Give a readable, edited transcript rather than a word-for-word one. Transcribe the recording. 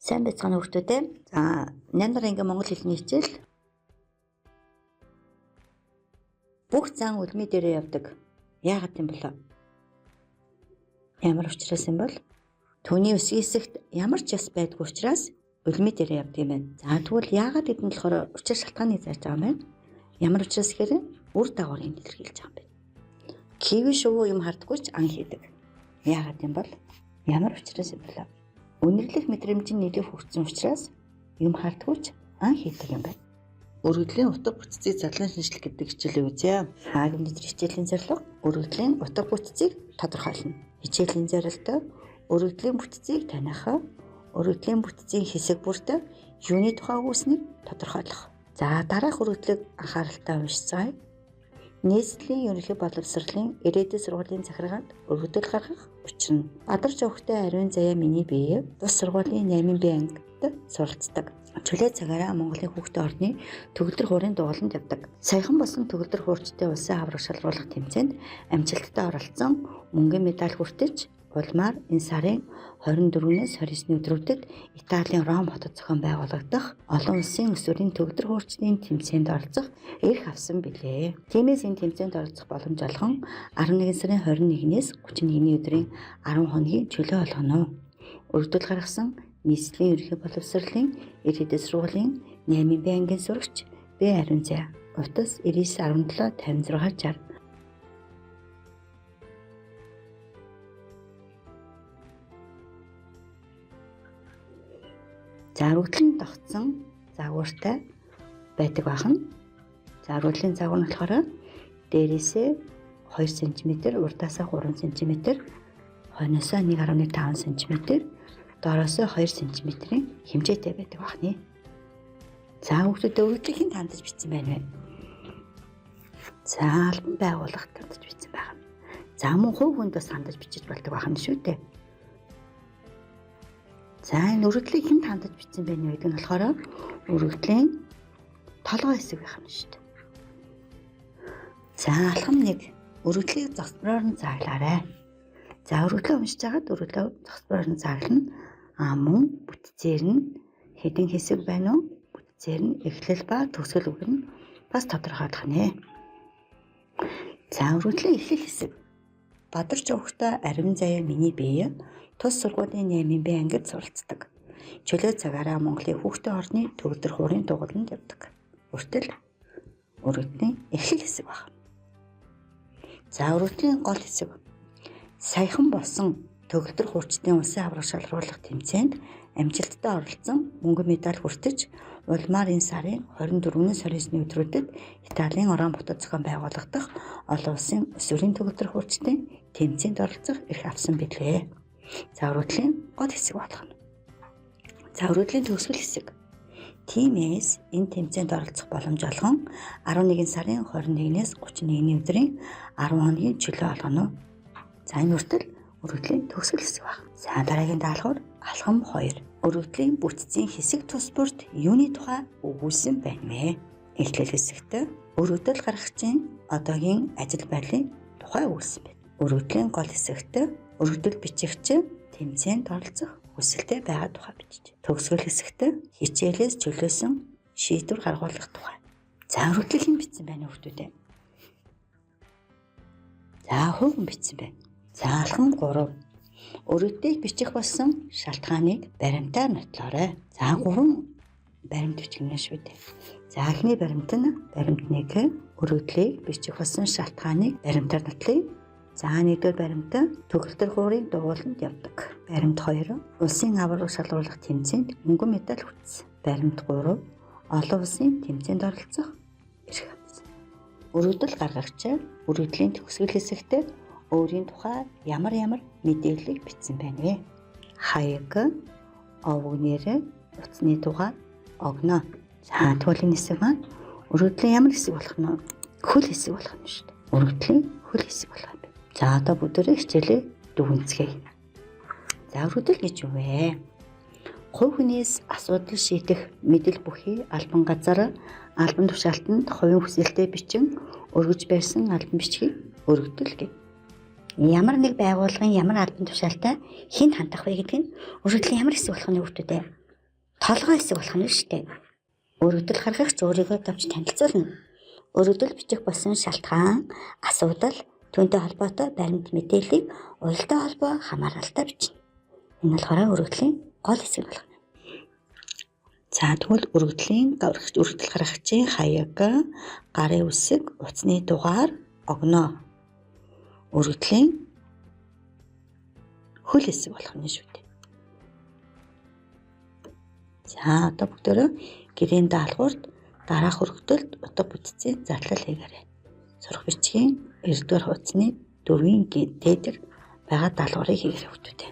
Сайн байцгаана хүүхдүүдээ. За 8 дахь анги монгол хэлний хичээл. Бүх зан үлми дээрээ явдаг. Яагаад юм болоо? Ямар учраас юм бол? Түүний өсгийн хэсэгт ямар ч яс байдгүй учраас үлми дээрээ явдаг юм байна. За тэгвэл яагаад гэдэг нь болохоор учир шалтгааныг зааж байгаа юм байна. Ямар учраас гэхээр үр дагаврыг илэрхийлж байгаа юм байна. Киви шувуу юм хардггүйч ан хийдэг. Яагаад юм бол? Ямар учраас юм болоо? Үнэрлэх мэдрэмжийн нэлээд хөгжсөн учраас юм хардггүйч ан хийдэг юм байна. Өргөдлийн утга бүтцийг задлан шинжлэх гэдэг хичээлээ үзье. Хаагийн нэвтрэх хичээлийн зорилго өргөдлийн утга бүтцийг тодорхойлно. Хичээлийн зорилтоо өргөдлийн бүтцийг таних, өргөдлийн бүтцийн хэсэг бүрт юуны тухай үүснийг тодорхойлох. За дараах өргөдлийг анхааралтай уншицгаая. Нийслэлийн ерөнхий боловсролын ирээдүйн сургуулийн захиргаанд өргөдөл гаргах учир нь Бадар Жовхтой ариун заяа миний бие тус сургуулийн 8 бие ангид суралцдаг. Чөлөө цагаараа Монголын хүүхдийн орны төгөлдөр хуурын дугууланд явдаг. Саяхан болсон төгөлдөр хуурчтай улсын аврах шалруулах тэмцээнд амжилттай оролцсон мөнгөн медаль хүртэж улмаар энэ сарын 24-өөс 29-ний өдрүүдэд Италийн Ром хотод зохион байгуулагдах олон улсын өсвөрийн төгөлдөр хуурчдын тэмцээнд оролцох эрх авсан билээ. Тиймээс энэ тэмцээнд оролцох боломж олгон 11 сарын 21-ээс 31-ний өдрийн 10 хоногийн чөлөө олгоно. Өргөдөл гаргасан нийслэлийн ерөнхий боловсролын ирээдүйн сургуулийн 8 бие ангийн сурагч Б ариун заяа. Утас 9917 5660. За өргөдлийн тогтсон загвартай байдаг бахан. За өргөдлийн загвар нь болохоор дээрээсээ 2 см, урдаасаа 3 см, хойноосоо 1.5 см, доороосоо 2 см-ийн хэмжээтэй байдаг бахны. За хүүхдүүд өргөдлийг хэн хандаж бичсэн байна вэ? За албан байгууллагт хандаж бичсэн байна. За мөн хувь хүнд бас хандаж бичиж болдог бахна шүү дээ. За энэ өргөдлийг хэн хандаж бичсэн бэ гэдэг нь болохоор өргөдлийн толгой хэсэг байх юм шүү дээ. За алхам 1 өргөдлийг зогсроор нь зааглаарай. За өргөдлөө уншиж хагаад өргөдлөө зогсроор нь зааглана. Мөн бүтцээр нь хэдэн хэсэг байна уу? Бүтцээр нь эхлэл ба төгсгөл үг нь бас тодорхойлох нэ. За өргөдлийн эхлэл хэсэг. Бадар Жовхтой ариун заяа миний бие тус сургуулийн 8 бие ангид суралцдаг. Чөлөө цагаараа Монголын хүүхдийн орны төгөлдөр хуурын дугууланд явдаг. Үртэл өргөдлийн эхлэл хэсэг байна. За өргөдлийн гол хэсэг. Саяхан болсон төгөлдөр хуурчдын улсын аврах шалруулах тэмцээнд амжилттай оролцсон мөнгөн медаль хүртэж улмаар энэ сарын 24-өөс 29-ний өдрүүдэд Италийн Ром хотод зохион байгуулагдах олон улсын өсвөрийн төгөлдөр хуурчдын тэмцээнд оролцох эрх авсан билээ. За өргөдлийн гол хэсэг болгоно. За өргөдлийн төгсгөл хэсэг. Тиймээс энэ тэмцээнд оролцох боломж олгон 11 сарын 21-ээс 31-ний өдрийн 10 хоногийн чөлөө олгоно. За энэ үртэл өргөдлийн төгсгөл хэсэг байна. За дараагийн даалгавар алхам 2. Өргөдлийн бүтцийн хэсэг тус бүрт юуны тухай өгүүлсэн байна вэ? Эхлэл хэсэгт өргөдөл гаргагчийн одоогийн ажил байдлын тухай өгүүлсэн байна. Өргөдлийн гол хэсэгт өргөдөл бичигч тэмцээнд оролцох хүсэлтэй байгаа тухай бичиж. Төгсгөл хэсэгт хичээлээс чөлөөсөн шийдвэр гаргуулах тухай. За өргөдлийг хэн бичсэн байна вэ хүүхдүүдээ? За хувь хүн бичсэн байна. За алхам 3. Өргөдлийг бичих болсон шалтгааныг баримтаар нотлоорой. За 3 баримт бичгэнэ шүү дээ. За эхний баримт нь баримт 1 өргөдлийг бичих болсон шалтгааныг баримтаар нотлоё. За нэгдүгээр баримт төгөлдөр хуурын дугууланд явдаг. Баримт 2 улсын аврах шалруулах тэмцээнд мөнгөн медаль хүртсэн. Баримт 3 олон улсын тэмцээнд оролцох эрх авсан. Өргөдөл гаргагч өргөдлийн төгсгөл хэсэгт өөрийн тухай ямар мэдээлэл бичсэн байна вэ? Хаяг, овог нэр, утасны дугаар, огно. За тэгвэл энэ хэсэг маань өргөдлийн ямар хэсэг болох нь? Хөл хэсэг болох нь шүү дээ. Өргөдлийн хөл хэсэг болох юм байна. За одоо бүгдээрээ хичээлээ дүгнцгээе. За өргөдөл гэж юу вэ? Хувь хүнээс асуудал шийдэх мэдэл бүхий албан газар албан тушаалтанд хувийн хүсэлтэд бичин өргөж байсан албан бичгийг өргөдөл гэв. Ямар нэг байгууллагын ямар албан тушаалтай хэн хандах вэ гэдэг нь өргөдлийн ямар хэсэг болох нь хүүхдүүдээ толгой хэсэг болох нь шүү дээ. Өргөдөл гаргагч өөрийгөө давж танилцуулна. Өргөдөл бичих болсон шалтгаан, асуудал, түүнтэй холбоотой баримт мэдээллийг уялдаа холбоо хамааралтай бичнэ. Энэ болохоор өргөдлийн гол хэсэг болох нь. За тэгвэл өргөдөл гаргагчийн хаяг, гарын үсэг, утасны дугаар огноо. Өргөдлийн хөл хэсэг болох нь шүү дээ. За одоо бүгдөө гэрийн даалгаварт дараах өргөдөлд утга бүтцийн зарлал хийгээрэй. Сурах бичгийн 9-р хуудасны 4-ийн дээдэр байгаа даалгаврыг хийгээрэй хүүхдүүдээ.